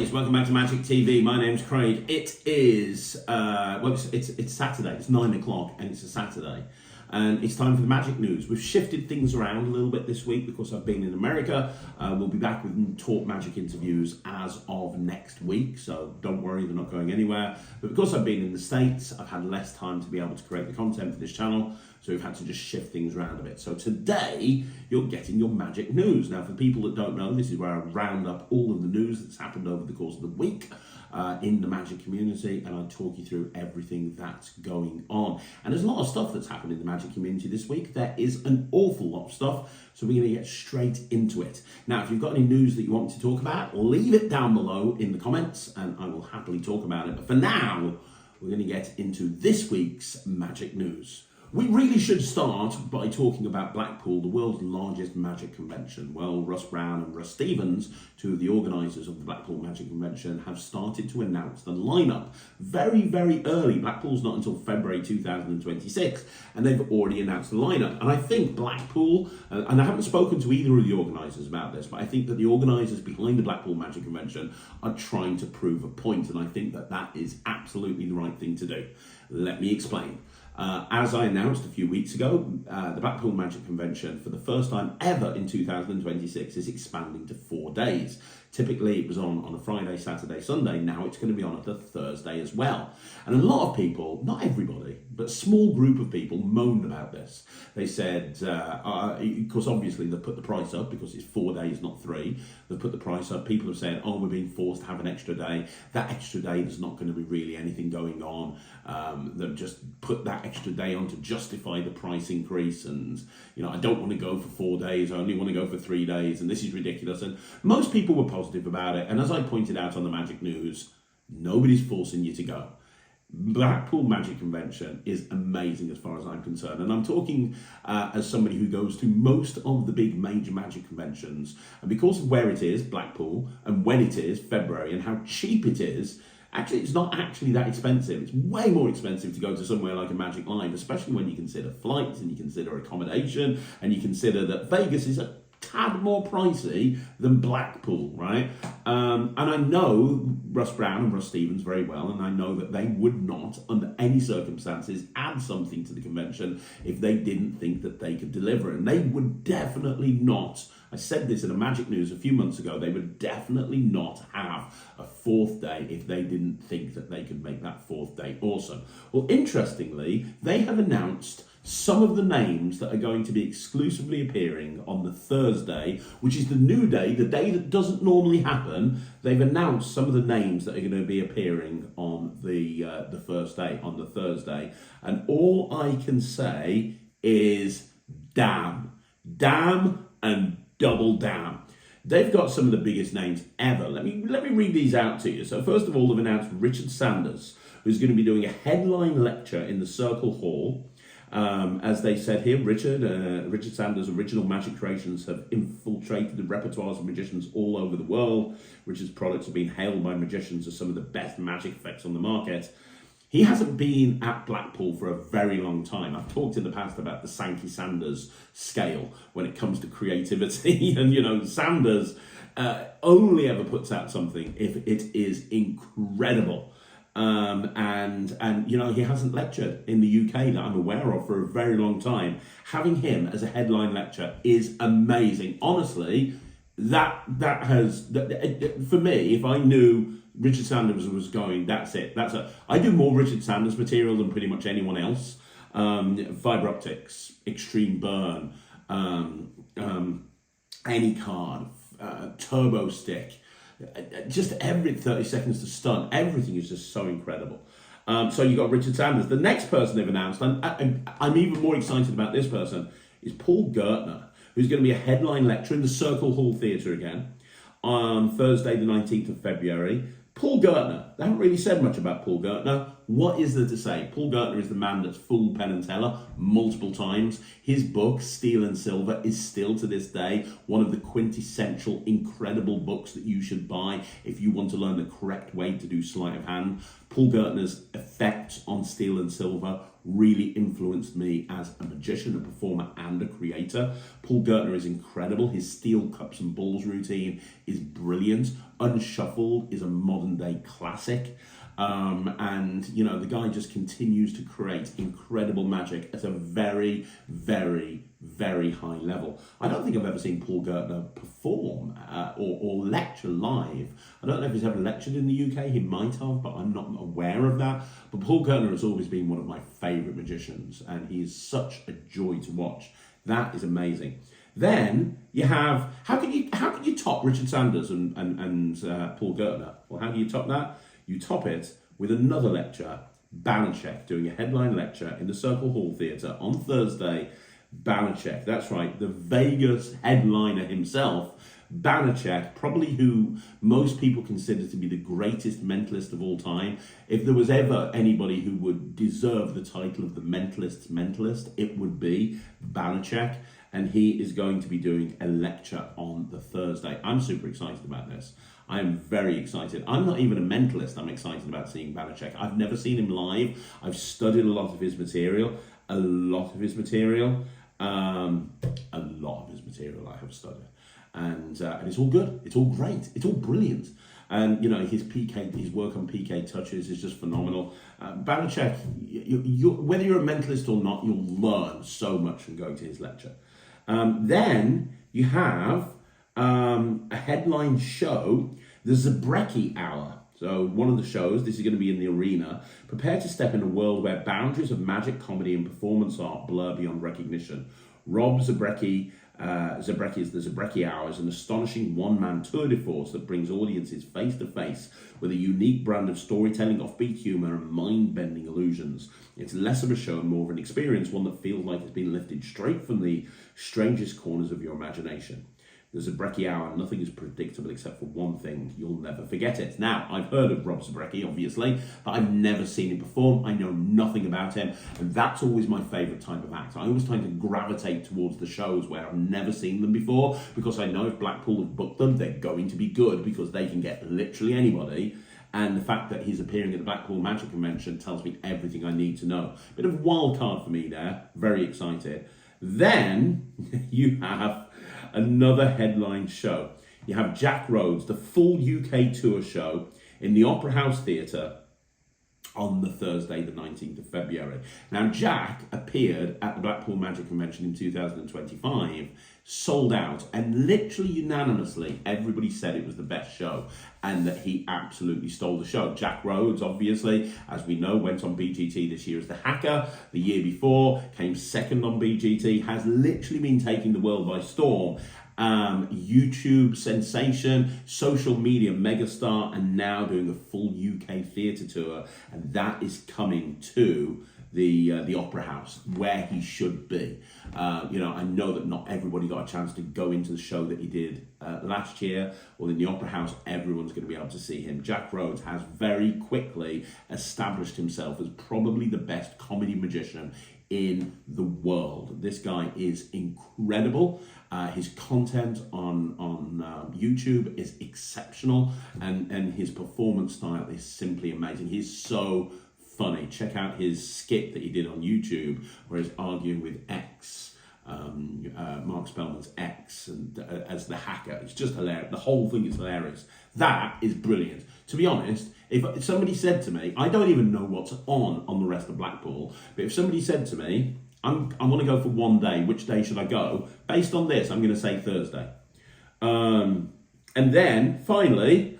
guys, welcome back to Magic TV. My name's Craig. It is it's Saturday. It's 9 o'clock and it's a Saturday, and it's time for the Magic News. We've shifted things around a little bit this week because I've been in America. We'll be back with Talk Magic interviews as of next week, so don't worry, they're not going anywhere. But because I've been in the States, I've had less time to be able to create the content for this channel, so we've had to just shift things around a bit. So today, you're getting your Magic News. Now, for people that don't know, this is where I round up all of the news that's happened over the course of the week in the Magic community, and I talk you through everything that's going on. And there's a lot of stuff that's happened in the Magic community this week. There is an awful lot of stuff, so we're going to get straight into it. Now, if you've got any news that you want me to talk about, leave it down below in the comments, and I will happily talk about it. But for now, we're going to get into this week's Magic News. We really should start by talking about Blackpool, the world's largest Magic convention. Well, Russ Brown and Russ Stevens, two of the organisers of the Blackpool Magic Convention, have started to announce the lineup very, very early. Blackpool's not until February 2026, and they've already announced the lineup. And I think Blackpool, and I haven't spoken to either of the organisers about this, but I think that the organisers behind the Blackpool Magic Convention are trying to prove a point, and I think that that is absolutely the right thing to do. Let me explain. As I announced a few weeks ago, the Blackpool Magic Convention, for the first time ever in 2026, is expanding to 4 days. Typically, it was on a Friday, Saturday, Sunday. Now it's going to be on a Thursday as well. And a lot of people, not everybody, but a small group of people moaned about this. They said, because obviously they put the price up because it's 4 days, not 3. They've put the price up. People have said, oh, we're being forced to have an extra day. That extra day, there's not going to be really anything going on. They've just put that extra day on to justify the price increase. And, you know, I don't want to go for 4 days. I only want to go for 3 days. And this is ridiculous. And most people were positive about it. And as I pointed out on the Magic News, nobody's forcing you to go. Blackpool Magic Convention is amazing as far as I'm concerned, and I'm talking as somebody who goes to most of the big major Magic conventions, and because of where it is, Blackpool, and when it is, February, and how cheap it is, actually it's not actually that expensive. It's way more expensive to go to somewhere like a Magic Live, especially when you consider flights, and you consider accommodation, and you consider that Vegas is a tad more pricey than Blackpool, right? And I know Russ Brown and Russ Stevens very well, and I know that they would not, under any circumstances, add something to the convention if they didn't think that they could deliver. And they would definitely not, I said this in a Magic News a few months ago, they would definitely not have a 4th day if they didn't think that they could make that 4th day awesome. Well, interestingly, they have announced some of the names that are going to be exclusively appearing on the Thursday, which is the new day, the day that doesn't normally happen. They've announced some of the names that are going to be appearing on the first day, on the Thursday. And all I can say is damn. Damn and double damn. They've got some of the biggest names ever. Let me read these out to you. So first of all, they've announced Richard Sanders, who's going to be doing a headline lecture in the Circle Hall. As they said here, Richard Sanders' original magic creations have infiltrated the repertoires of magicians all over the world. Richard's products have been hailed by magicians as some of the best magic effects on the market. He hasn't been at Blackpool for a very long time. I've talked in the past about the Sankey Sanders scale when it comes to creativity. And, you know, Sanders only ever puts out something if it is incredible. And you know, he hasn't lectured in the UK that I'm aware of for a very long time. Having him as a headline lecture is amazing. Honestly, that has, for me, if I knew Richard Sanders was going, that's it. I do more Richard Sanders material than pretty much anyone else. Fiber optics, extreme burn, any card, turbo stick. Just every 30 seconds to stun. Everything is just so incredible. So you got Richard Sanders. The next person they've announced, and I'm even more excited about this person, is Paul Gertner, who's going to be a headline lecturer in the Circle Hall Theatre again on Thursday the 19th of February. Paul Gertner, they haven't really said much about Paul Gertner. What is there to say? Paul Gertner is the man that's fooled Penn and Teller multiple times. His book, Steel and Silver, is still to this day one of the quintessential, incredible books that you should buy if you want to learn the correct way to do sleight of hand. Paul Gertner's a effects on steel and silver really influenced me as a magician, a performer, and a creator. Paul Gertner is incredible. His steel cups and balls routine is brilliant. Unshuffled is a modern day classic. And you know, the guy just continues to create incredible magic at a very, very, very high level. I don't think I've ever seen Paul Gertner perform or lecture live. I don't know if he's ever lectured in the UK. He might have, but I'm not aware of that. But Paul Gertner has always been one of my favourite magicians, and he is such a joy to watch. That is amazing. Then you have, how can you top Richard Sanders and Paul Gertner? Well, how do you top that? You top it with another lecture, Banachek, doing a headline lecture in the Circle Hall Theatre on Thursday. Banachek, that's right, the Vegas headliner himself. Banachek, probably who most people consider to be the greatest mentalist of all time. If there was ever anybody who would deserve the title of the mentalist's mentalist, it would be Banachek. And he is going to be doing a lecture on the Thursday. I'm super excited about this. I'm very excited. I'm not even a mentalist. I'm excited about seeing Banachek. I've never seen him live. I've studied a lot of his material. I have studied. And it's all good. It's all great. It's all brilliant. And, you know, his work on PK touches is just phenomenal. Banachek, whether you're a mentalist or not, you'll learn so much from going to his lecture. Then you have a headline show, the Zabrecki Hour. So one of the shows, this is going to be in the arena. Prepare to step in a world where boundaries of magic, comedy, and performance art blur beyond recognition. Rob Zabrecki is the Zabrecki Hour, is an astonishing one-man tour de force that brings audiences face-to-face with a unique brand of storytelling, offbeat humour, and mind-bending illusions. It's less of a show and more of an experience, one that feels like it's been lifted straight from the strangest corners of your imagination. The Zabrecki Hour, nothing is predictable except for one thing: you'll never forget it. Now, I've heard of Rob Zabrecki, obviously, but I've never seen him perform. I know nothing about him, and that's always my favourite type of act. I always tend to gravitate towards the shows where I've never seen them before, because I know if Blackpool have booked them, they're going to be good, because they can get literally anybody. And the fact that he's appearing at the Blackpool Magic Convention tells me everything I need to know. Bit of a wild card for me there. Very excited. Then you have another headline show. You have Jack Rhodes, the full UK tour show in the Opera House Theatre on the Thursday, the 19th of February. Now, Jack appeared at the Blackpool Magic Convention in 2025, sold out, and literally unanimously, everybody said it was the best show and that he absolutely stole the show. Jack Rhodes, obviously, as we know, went on BGT this year as the Hacker. The year before, came second on BGT, has literally been taking the world by storm. YouTube sensation, social media megastar, and now doing a full UK theatre tour, and that is coming to the Opera House, where he should be. You know, I know that not everybody got a chance to go into the show that he did last year. Well, in the Opera House, everyone's going to be able to see him. Jack Rhodes has very quickly established himself as probably the best comedy magician in the world. This guy is incredible. His content on YouTube is exceptional, and his performance style is simply amazing. He's so funny. Check out his skit that he did on YouTube where he's arguing with X, Mark Spellman's X, and as the Hacker. It's just hilarious. The whole thing is hilarious. That is brilliant. To be honest, if somebody said to me, I don't even know what's on the rest of Blackpool, but if somebody said to me, I want to go for one day, which day should I go? Based on this, I'm going to say Thursday. And then, finally,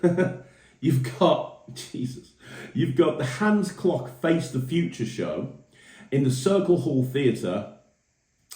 you've got the Hans Clock Face the Future show in the Circle Hall Theatre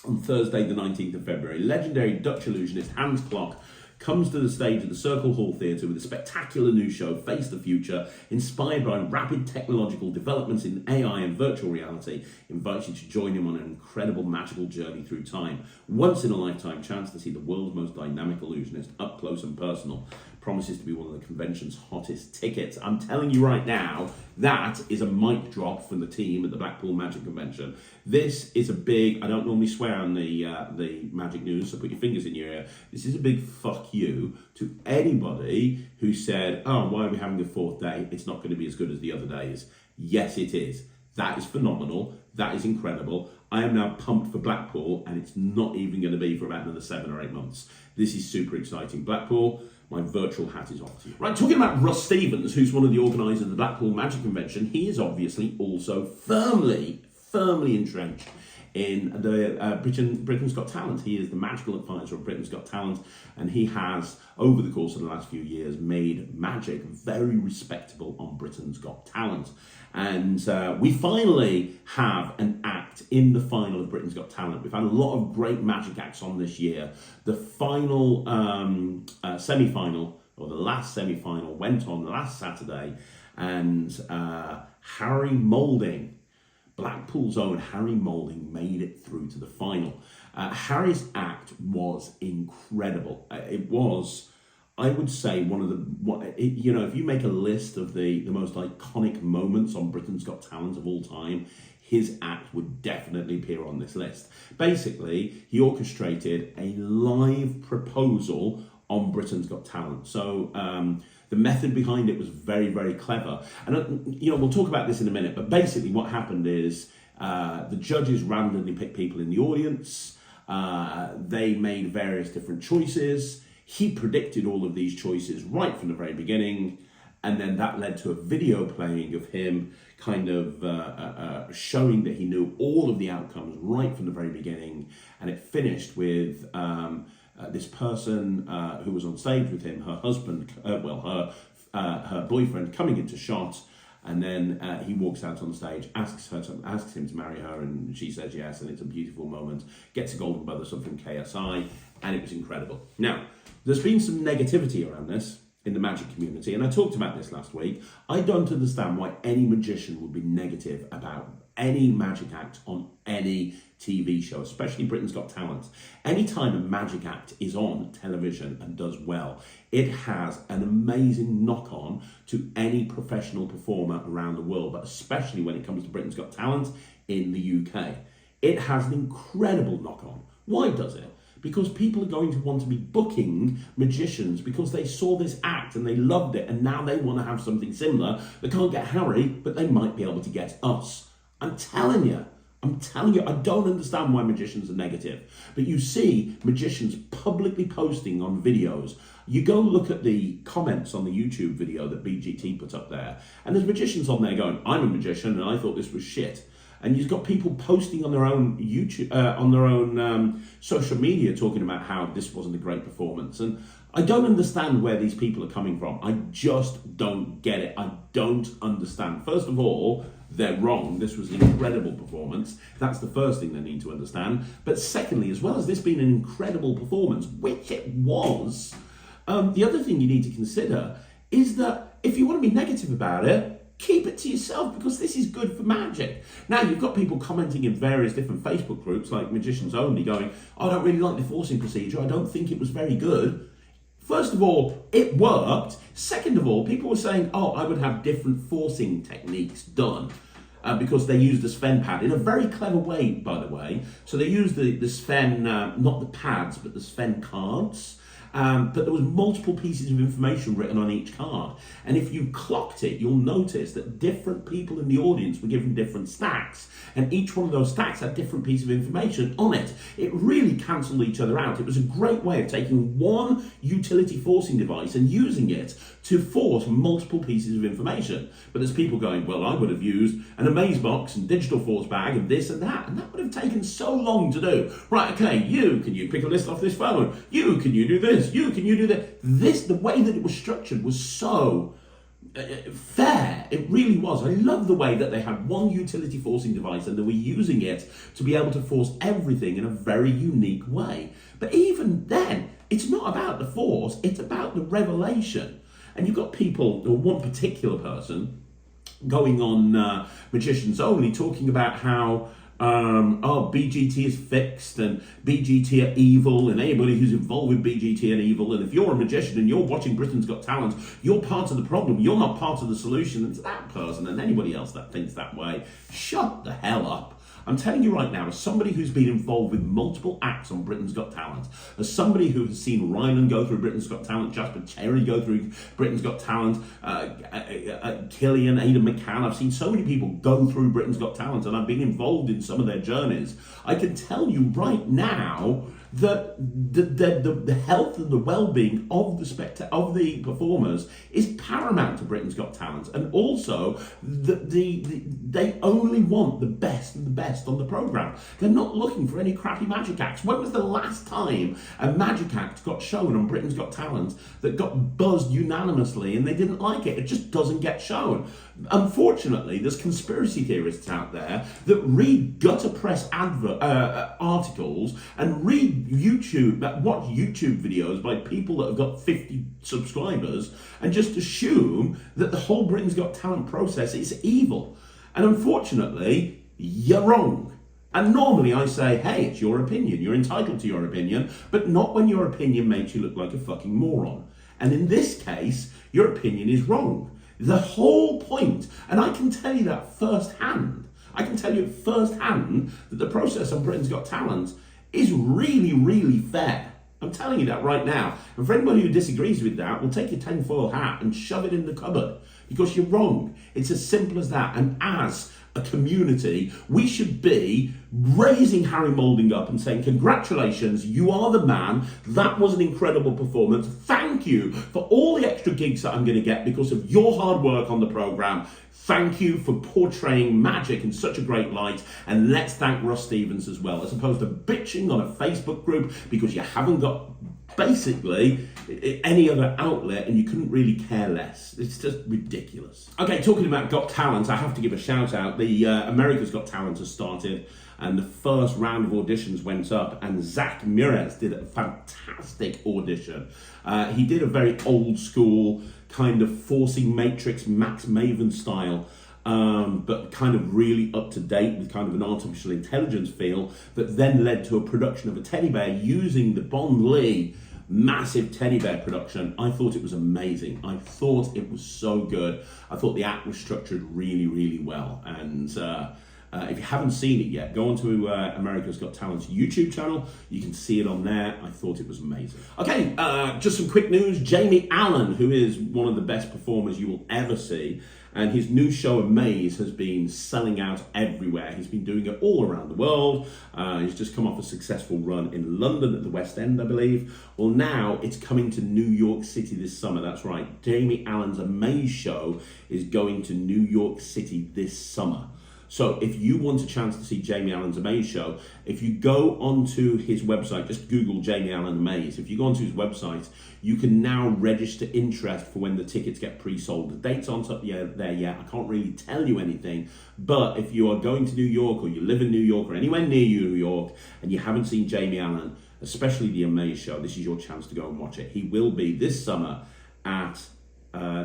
on Thursday, the 19th of February. Legendary Dutch illusionist Hans Clock comes to the stage of the Circle Hall Theatre with a spectacular new show, Face the Future, inspired by rapid technological developments in AI and virtual reality. Invites you to join him on an incredible magical journey through time. Once in a lifetime chance to see the world's most dynamic illusionist up close and personal. Promises to be one of the convention's hottest tickets. I'm telling you right now, that is a mic drop from the team at the Blackpool Magic Convention. This is a big, I don't normally swear on the Magic News, so put your fingers in your ear. This is a big fuck you to anybody who said, oh, why are we having a fourth day? It's not going to be as good as the other days. Yes, it is. That is phenomenal. That is incredible. I am now pumped for Blackpool, and it's not even going to be for about another 7 or 8 months. This is super exciting. Blackpool, my virtual hat is off to you. Right, talking about Russ Stevens, who's one of the organisers of the Blackpool Magic Convention, he is obviously also firmly entrenched in the Britain's Got Talent. He is the magical advisor of Britain's Got Talent, and he has, over the course of the last few years, made magic very respectable on Britain's Got Talent. And we finally have an act in the final of Britain's Got Talent. We've had a lot of great magic acts on this year. The final semi-final, or the last semi-final, went on last Saturday, and Harry Moulding, Blackpool's own Harry Moulding, made it through to the final. Harry's act was incredible. It was, I would say, one of the, if you make a list of the most iconic moments on Britain's Got Talent of all time, his act would definitely appear on this list. Basically, he orchestrated a live proposal on Britain's Got Talent. So the method behind it was very, very clever. And, we'll talk about this in a minute, but basically what happened is the judges randomly picked people in the audience. They made various different choices. He predicted all of these choices right from the very beginning. And then that led to a video playing of him kind of showing that he knew all of the outcomes right from the very beginning. And it finished with this person who was on stage with him, her husband, her boyfriend, coming into shot, and then he walks out on stage, asks him to marry her, and she says yes, and it's a beautiful moment. Gets a golden buzzer from KSI, and it was incredible. Now, there's been some negativity around this in the magic community, and I talked about this last week. I don't understand why any magician would be negative about any magic act on any TV show, especially Britain's Got Talent. Anytime a magic act is on television and does well, it has an amazing knock-on to any professional performer around the world, but especially when it comes to Britain's Got Talent in the UK. It has an incredible knock-on. Why does it? Because people are going to want to be booking magicians because they saw this act and they loved it, and now they want to have something similar. They can't get Harry, but they might be able to get us. I'm telling you, I don't understand why magicians are negative. But you see magicians publicly posting on videos. You go look at the comments on the YouTube video that BGT put up there, and there's magicians on there going, I'm a magician and I thought this was shit. And you've got people posting on their own YouTube, on their own social media, talking about how this wasn't a great performance. And I don't understand where these people are coming from. I just don't get it. I don't understand. First of all, they're wrong. This was an incredible performance. That's the first thing they need to understand. But secondly, as well as this being an incredible performance, which it was, the other thing you need to consider is that if you want to be negative about it, keep it to yourself, because this is good for magic. Now, you've got people commenting in various different Facebook groups, like Magicians Only, going, I don't really like the forcing procedure. I don't think it was very good. First of all, it worked. Second of all, people were saying, I would have different forcing techniques done because they used the Sven pad in a very clever way, by the way. So they used the Sven, not the pads, but the Sven cards. But there was multiple pieces of information written on each card. And if you clocked it, you'll notice that different people in the audience were given different stacks. And each one of those stacks had different pieces of information on it. It really cancelled each other out. It was a great way of taking one utility forcing device and using it to force multiple pieces of information. But there's people going, well, I would have used an amaze box and digital force bag and this and that would have taken so long to do. Right, okay, can you pick a list off this phone? Can you do this? Can you do that? The way that it was structured was so fair. It really was. I love the way that they had one utility forcing device and they were using it to be able to force everything in a very unique way. But even then, it's not about the force, it's about the revelation. And you've got people, or one particular person, going on Magicians Only, talking about how BGT is fixed and BGT are evil, and anybody who's involved with BGT are evil, and if you're a magician and you're watching Britain's Got Talent, you're part of the problem, you're not part of the solution. And to that person and anybody else that thinks that way, shut the hell up. I'm telling you right now, as somebody who's been involved with multiple acts on Britain's Got Talent, as somebody who has seen Ryland go through Britain's Got Talent, Jasper Cherry go through Britain's Got Talent, Killian, Aidan McCann, I've seen so many people go through Britain's Got Talent, and I've been involved in some of their journeys. I can tell you right now that the health and the well-being of the performers is paramount to Britain's Got Talent, and also they only want the best and the best on the programme. They're not looking for any crappy magic acts. When was the last time a magic act got shown on Britain's Got Talent that got buzzed unanimously and they didn't like it? It just doesn't get shown. Unfortunately, there's conspiracy theorists out there that read gutter press articles and watch YouTube videos by people that have got 50 subscribers and just assume that the whole Britain's Got Talent process is evil. And unfortunately, you're wrong. And normally I say, hey, it's your opinion. You're entitled to your opinion, but not when your opinion makes you look like a fucking moron. And in this case, your opinion is wrong. The whole point, and I can tell you that firsthand, that the process on Britain's Got Talent is really, really fair. I'm telling you that right now. And for anybody who disagrees with that, we'll take your tinfoil hat and shove it in the cupboard, because you're wrong. It's as simple as that. And as a community, we should be raising Harry Moulding up and saying, congratulations, you are the man. That was an incredible performance. Thank you for all the extra gigs that I'm going to get because of your hard work on the programme. Thank you for portraying magic in such a great light. And let's thank Russ Stevens as well, as opposed to bitching on a Facebook group because you haven't got basically any other outlet and you couldn't really care less. It's just ridiculous. Okay, talking about Got Talent, I have to give a shout out. The America's Got Talent has started and the first round of auditions went up and Zach Mires did a fantastic audition. He did a very old school kind of forcing Matrix Max Maven style, but kind of really up to date with kind of an artificial intelligence feel that then led to a production of a teddy bear using the Bond Lee massive teddy bear production. I thought it was amazing. I thought it was so good. I thought the act was structured really, really well. And if you haven't seen it yet, go onto America's Got Talent's YouTube channel. You can see it on there. I thought it was amazing. Okay, just some quick news. Jamie Allen, who is one of the best performers you will ever see, and his new show Amaze has been selling out everywhere. He's been doing it all around the world. He's just come off a successful run in London at the West End, I believe. Well, now it's coming to New York City this summer. That's right. Jamie Allen's Amaze show is going to New York City this summer. So if you want a chance to see Jamie Allen's Amaze show, if you go onto his website, just Google Jamie Allen Amaze. If you go onto his website, you can now register interest for when the tickets get pre-sold. The dates aren't up there yet. I can't really tell you anything. But if you are going to New York or you live in New York or anywhere near New York and you haven't seen Jamie Allen, especially the Amaze show, this is your chance to go and watch it. He will be this summer at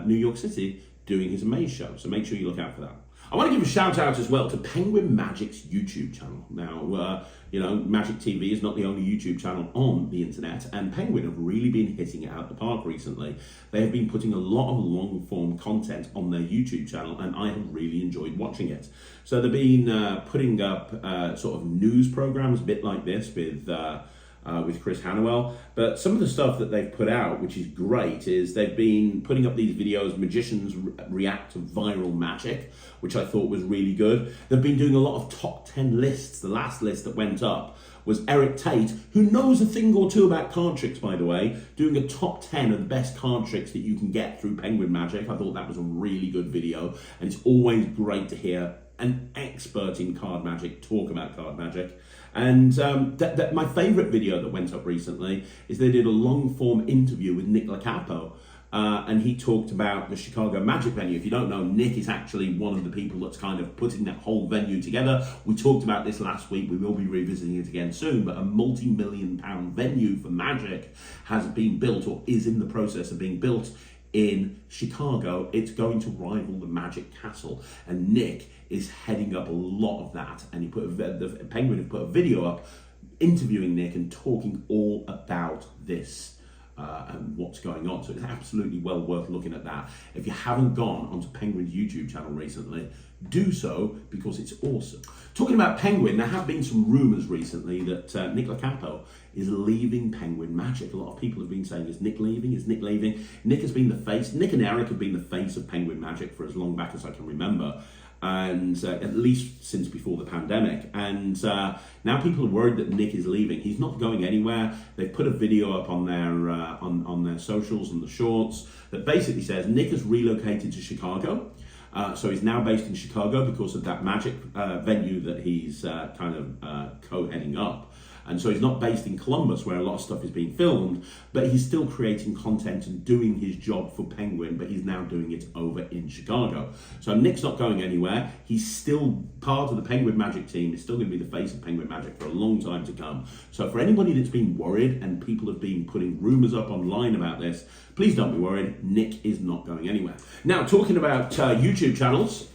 New York City doing his Amaze show. So make sure you look out for that. I want to give a shout out as well to Penguin Magic's YouTube channel. Now, Magic TV is not the only YouTube channel on the internet, and Penguin have really been hitting it out the park recently. They have been putting a lot of long form content on their YouTube channel, and I have really enjoyed watching it. So they've been putting up sort of news programs, a bit like this with Chris Hannawell, but some of the stuff that they've put out, which is great, is they've been putting up these videos, magicians react to viral magic, which I thought was really good. They've been doing a lot of top 10 lists. The last list that went up was Eric Tate, who knows a thing or two about card tricks, by the way, doing a top 10 of the best card tricks that you can get through Penguin Magic. I thought that was a really good video, and it's always great to hear an expert in card magic talk about card magic. And my favourite video that went up recently is they did a long-form interview with Nick Locapo, and he talked about the Chicago Magic venue. If you don't know, Nick is actually one of the people that's kind of putting that whole venue together. We talked about this last week. We will be revisiting it again soon, but a multi-million-pound venue for Magic has been built, or is in the process of being built, in Chicago. It's going to rival the Magic Castle, and Nick is heading up a lot of that. And he the Penguin have put a video up interviewing Nick and talking all about this and what's going on. So it's absolutely well worth looking at that. If you haven't gone onto Penguin's YouTube channel recently, do so, because it's awesome. Talking about Penguin, there have been some rumours recently that Nick Locapo is leaving Penguin Magic. A lot of people have been saying, is Nick leaving? Is Nick leaving? Nick has been the face. Nick and Eric have been the face of Penguin Magic for as long back as I can remember, and at least since before the pandemic. And now people are worried that Nick is leaving. He's not going anywhere. They've put a video up on their on their socials and the shorts that basically says Nick has relocated to Chicago. So he's now based in Chicago because of that Magic venue that he's co-heading up. And so he's not based in Columbus, where a lot of stuff is being filmed, but he's still creating content and doing his job for Penguin, but he's now doing it over in Chicago. So Nick's not going anywhere. He's still part of the Penguin Magic team. He's still going to be the face of Penguin Magic for a long time to come. So for anybody that's been worried, and people have been putting rumors up online about this, please don't be worried. Nick is not going anywhere. Now, talking about YouTube channels,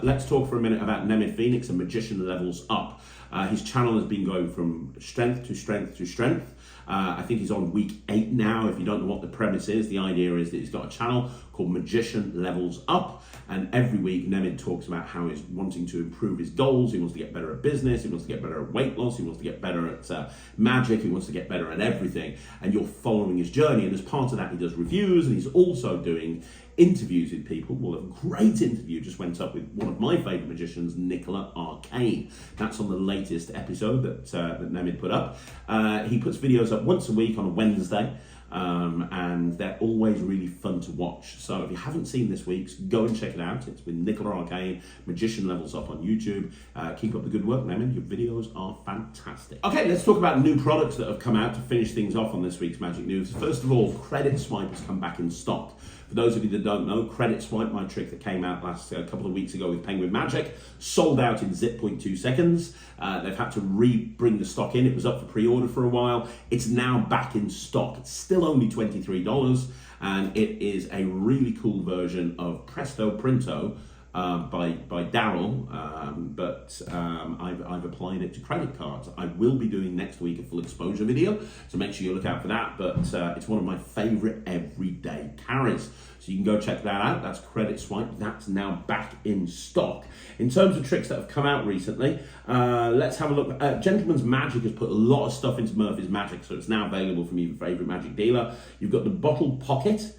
let's talk for a minute about Nemid Phoenix and Magician Levels Up. His channel has been going from strength to strength to strength. I think he's on week 8 now. If you don't know what the premise is, the idea is that he's got a channel called Magician Levels Up, and every week Nemid talks about how he's wanting to improve his goals. He wants to get better at business, he wants to get better at weight loss, he wants to get better at magic, he wants to get better at everything, and you're following his journey. And as part of that, he does reviews, and he's also doing interviews with people. Well, a great interview just went up with one of my favourite magicians, Nicola Arcane. That's on the latest episode that Nemid put up. He puts videos up once a week on a Wednesday, and they're always really fun to watch. So if you haven't seen this week's, go and check it out. It's with Nicola Arcane, Magician Levels Up on YouTube. Keep up the good work, Nemid. Your videos are fantastic. Okay, let's talk about new products that have come out to finish things off on this week's Magic News. First of all, Credit Swipe has come back in stock. For those of you that don't know, Credit Swipe, my trick that came out last couple of weeks ago with Penguin Magic, sold out in 0.2 seconds. They've had to bring the stock in. It was up for pre-order for a while. It's now back in stock. It's still only $23, and it is a really cool version of Presto Printo by Daryl, but I've applied it to credit cards. I will be doing next week a full exposure video, so make sure you look out for that, but it's one of my favourite everyday carries. So you can go check that out. That's Credit Swipe. That's now back in stock. In terms of tricks that have come out recently, let's have a look. Gentleman's Magic has put a lot of stuff into Murphy's Magic, so it's now available from your favourite magic dealer. You've got the Bottle Pocket,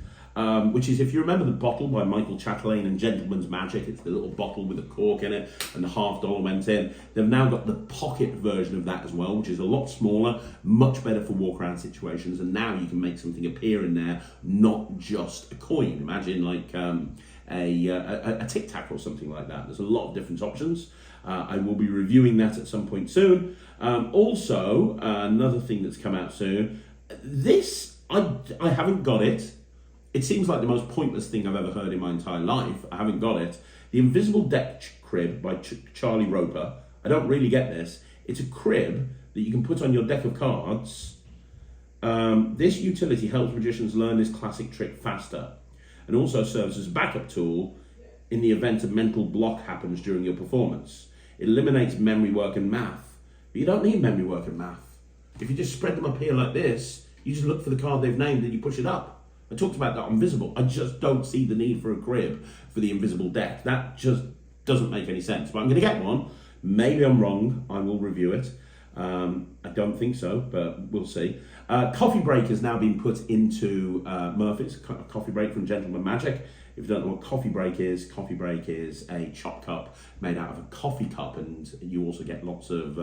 which is, if you remember the bottle by Michael Chatelain and Gentleman's Magic, it's the little bottle with a cork in it and the $50 went in. They've now got the pocket version of that as well, which is a lot smaller, much better for walk around situations, and now you can make something appear in there, not just a coin. Imagine like a Tic Tac or something like that. There's a lot of different options. I will be reviewing that at some point soon. Also, another thing that's come out soon, this, I haven't got it. It seems like the most pointless thing I've ever heard in my entire life. I haven't got it. The Invisible Deck Crib by Charlie Roper. I don't really get this. It's a crib that you can put on your deck of cards. This utility helps magicians learn this classic trick faster, and also serves as a backup tool in the event a mental block happens during your performance. It eliminates memory work and math. But you don't need memory work and math. If you just spread them up here like this, you just look for the card they've named and you push it up. I talked about that on Visible. I just don't see the need for a crib for the Invisible Deck. That just doesn't make any sense. But I'm going to get one. Maybe I'm wrong. I will review it. I don't think so, but we'll see. Coffee Break has now been put into Murphy's. Coffee Break from Gentleman Magic. If you don't know what Coffee Break is a chop cup made out of a coffee cup, and you also get lots of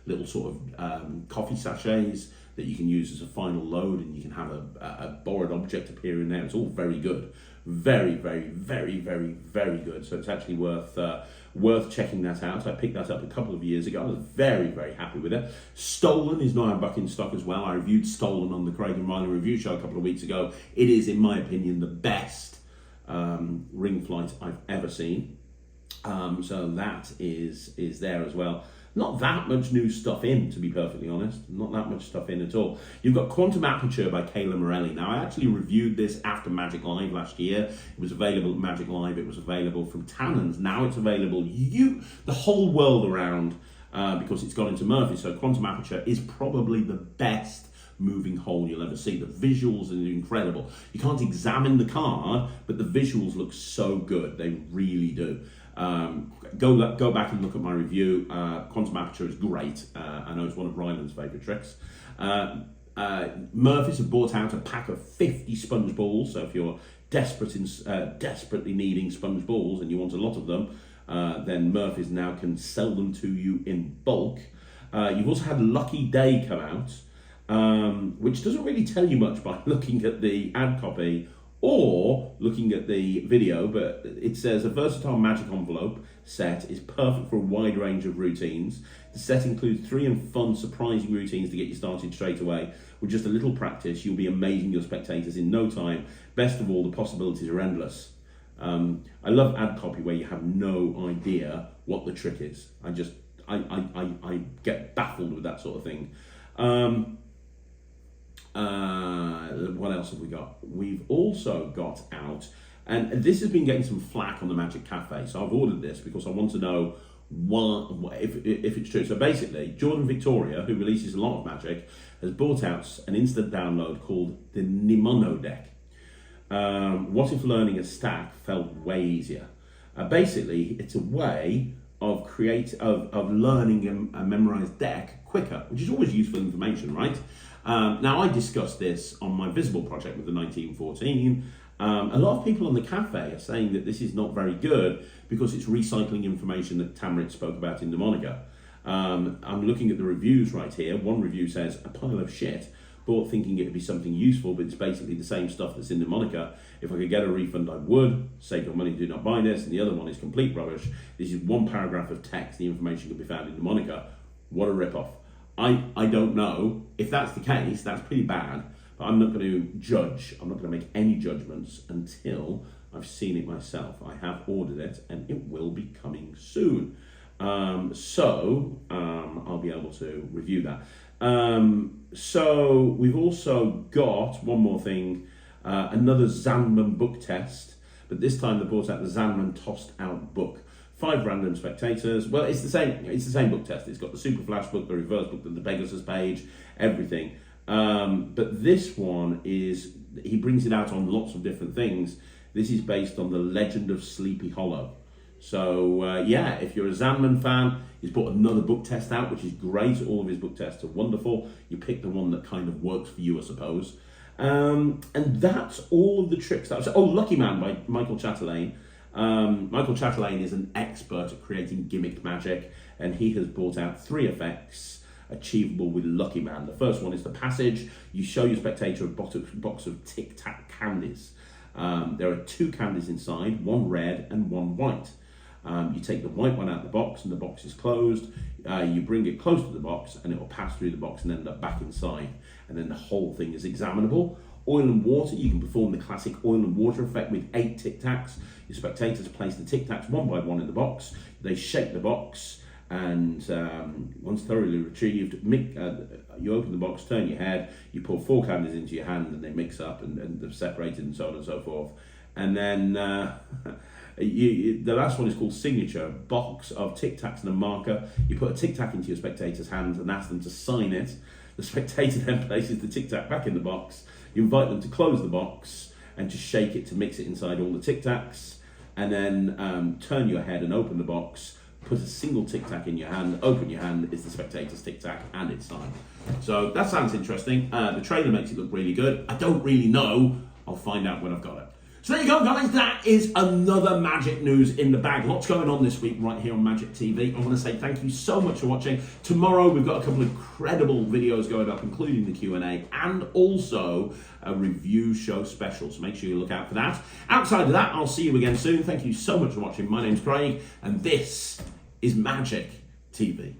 little sort of coffee sachets that you can use as a final load, and you can have a borrowed object appear in there. It's all very good. Very, very, very, very, very good. So it's actually worth checking that out. I picked that up a couple of years ago. I was very, very happy with it. Stolen is now back in stock as well. I reviewed Stolen on the Craig and Riley review show a couple of weeks ago. It is, in my opinion, the best ring flight I've ever seen. So that is there as well. Not that much new stuff in, to be perfectly honest. Not that much stuff in at all. You've got Quantum Aperture by Kayla Morelli. Now, I actually reviewed this after Magic Live last year. It was available at Magic Live. It was available from Tannen's. Now it's available the whole world around because it's gone into Murphy. So Quantum Aperture is probably the best moving hole you'll ever see. The visuals are incredible. You can't examine the card, but the visuals look so good. They really do. Go back and look at my review. Quantum Aperture is great. I know it's one of Ryland's favourite tricks. Murphy's have bought out a pack of 50 sponge balls, so if you're desperately needing sponge balls and you want a lot of them, then Murphy's now can sell them to you in bulk. You've also had Lucky Day come out, which doesn't really tell you much by looking at the ad copy or looking at the video, but it says a versatile magic envelope set is perfect for a wide range of routines. The set includes 3 fun, surprising routines to get you started straight away. With just a little practice, you'll be amazing your spectators in no time. Best of all, the possibilities are endless. I love ad copy where you have no idea what the trick is. I get baffled with that sort of thing. What else have we got? We've also got out, and this has been getting some flack on the Magic Cafe, so I've ordered this because I want to know if it's true. So basically, Jordan Victoria, who releases a lot of Magic, has brought out an instant download called the Nimono deck. What if learning a stack felt way easier? Basically, it's a way of learning a memorized deck quicker, which is always useful information, right? Now, I discussed this on my Visible project with the 1914. A lot of people on the cafe are saying that this is not very good because it's recycling information that Tamrit spoke about in Mnemonica. I'm looking at the reviews right here. One review says, a pile of shit, bought thinking it would be something useful, but it's basically the same stuff that's in Mnemonica. If I could get a refund, I would. Save your money, do not buy this. And the other one is complete rubbish. This is one paragraph of text. The information could be found in Mnemonica. What a rip-off. I don't know. If that's the case, that's pretty bad. But I'm not going to judge. I'm not going to make any judgments until I've seen it myself. I have ordered it, and it will be coming soon. So I'll be able to review that. So we've also got one more thing, another Zandman book test, but this time they brought out the Zandman tossed out book. 5 random spectators. Well, it's the same book test. It's got the super flash book, the reverse book, the Pegasus page, everything. But this one he brings it out on lots of different things. This is based on the Legend of Sleepy Hollow. So if you're a Zandman fan, he's put another book test out, which is great. All of his book tests are wonderful. You pick the one that kind of works for you, I suppose. And that's all of the tricks that I've said. Oh, Lucky Man by Michael Chatelain. Michael Chatelain is an expert at creating gimmick magic, and he has brought out 3 effects achievable with Lucky Man. The first one is the passage. You show your spectator a box of Tic Tac candies. There are 2 candies inside, one red and one white. You take the white one out of the box and the box is closed. You bring it close to the box and it will pass through the box and end up back inside. And then the whole thing is examinable. Oil and water, you can perform the classic oil and water effect with 8 Tic Tacs. Your spectators place the Tic Tacs one by one in the box. They shake the box, and once thoroughly retrieved, you open the box, turn your head, you pour 4 candies into your hand, and they mix up and they're separated and so on and so forth. And then the last one is called Signature, box of Tic Tacs and a marker. You put a Tic Tac into your spectator's hands and ask them to sign it. The spectator then places the Tic Tac back in the box. You invite them to close the box and to shake it to mix it inside all the Tic Tacs, and then turn your head and open the box, put a single Tic Tac in your hand, open your hand, it's the spectator's Tic Tac, and it's signed. So that sounds interesting. The trailer makes it look really good. I don't really know. I'll find out when I've got it. So there you go, guys. That is another Magic news in the bag. Lots going on this week right here on Magic TV. I want to say thank you so much for watching. Tomorrow we've got a couple of incredible videos going up, including the Q&A and also a review show special. So make sure you look out for that. Outside of that, I'll see you again soon. Thank you so much for watching. My name's Craig, and this is Magic TV.